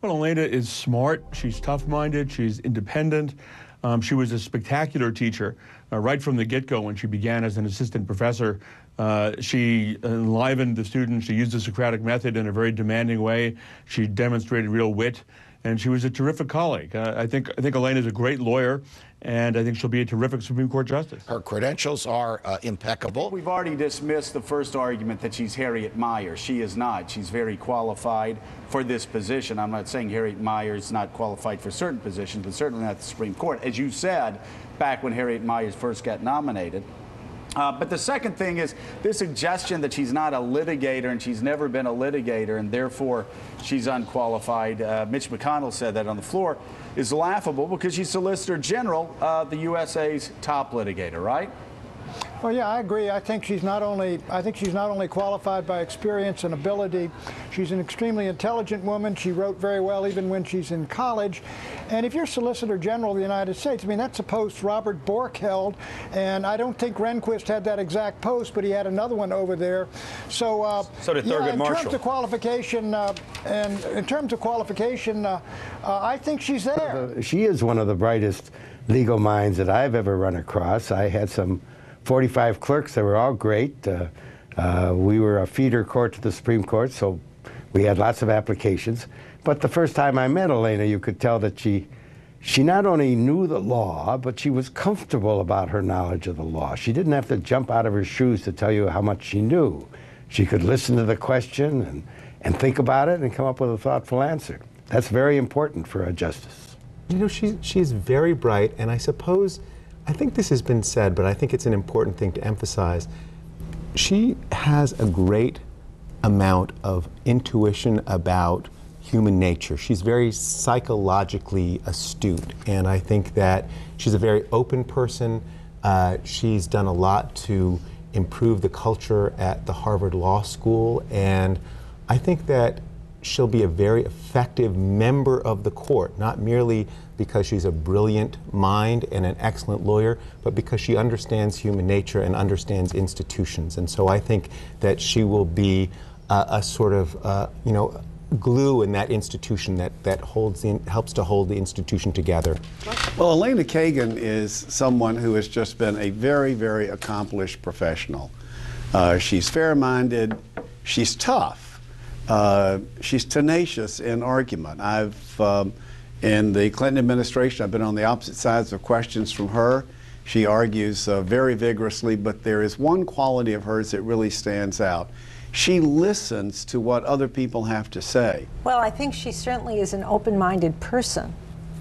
Well, Elena is smart. She's tough-minded. She's independent. She was a spectacular teacher right from the get-go when she began as an assistant professor. She enlivened the students. She used the Socratic method in a very demanding way. She demonstrated real wit, and she was a terrific colleague. I think Elena is a great lawyer, and I think she'll be a terrific Supreme Court justice. Her credentials are impeccable. We've already dismissed the first argument that she's Harriet Mier. She is not. She's very qualified for this position. I'm not saying Harriet Mier is not qualified for certain positions, but certainly not the Supreme Court. As you said, back when Harriet Mier first got nominated. But the second thing is this suggestion that she's not a litigator and she's never been a litigator and therefore she's unqualified. Mitch McConnell said that on the floor is laughable because she's Solicitor General, the USA's top litigator, right? Well, yeah, I agree. I think she's not only qualified by experience and ability. She's an extremely intelligent woman. She wrote very well even when she's in college. And if you're Solicitor General of the United States, I mean, that's a post Robert Bork held, and I don't think Rehnquist had that exact post, but he had another one over there. So, so did Thurgood Marshall. In terms of qualification, I think she's there. She is one of the brightest legal minds that I've ever run across. I had some 45 clerks that were all great. We were a feeder court to the Supreme Court, so we had lots of applications. But the first time I met Elena, you could tell that she not only knew the law, but she was comfortable about her knowledge of the law. She didn't have to jump out of her shoes to tell you how much she knew. She could listen to the question and think about it and come up with a thoughtful answer. That's very important for a justice. You know, she's very bright, and I think this has been said, but I think it's an important thing to emphasize. She has a great amount of intuition about human nature. She's very psychologically astute, and I think that she's a very open person. She's done a lot to improve the culture at the Harvard Law School, and I think that she'll be a very effective member of the court, not merely because she's a brilliant mind and an excellent lawyer, but because she understands human nature and understands institutions. And so I think that she will be a sort of, glue in that institution that helps to hold the institution together. Well, Elena Kagan is someone who has just been a very, very accomplished professional. She's fair-minded, she's tough. She's tenacious in argument. In the Clinton administration, I've been on the opposite sides of questions from her. She argues very vigorously, but there is one quality of hers that really stands out. She listens to what other people have to say. Well, I think she certainly is an open-minded person.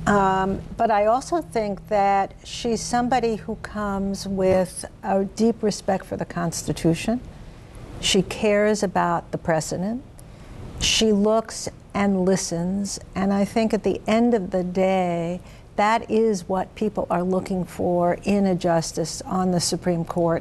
But I also think that she's somebody who comes with a deep respect for the Constitution. She cares about the precedent. She looks and listens, and I think at the end of the day, that is what people are looking for in a justice on the Supreme Court.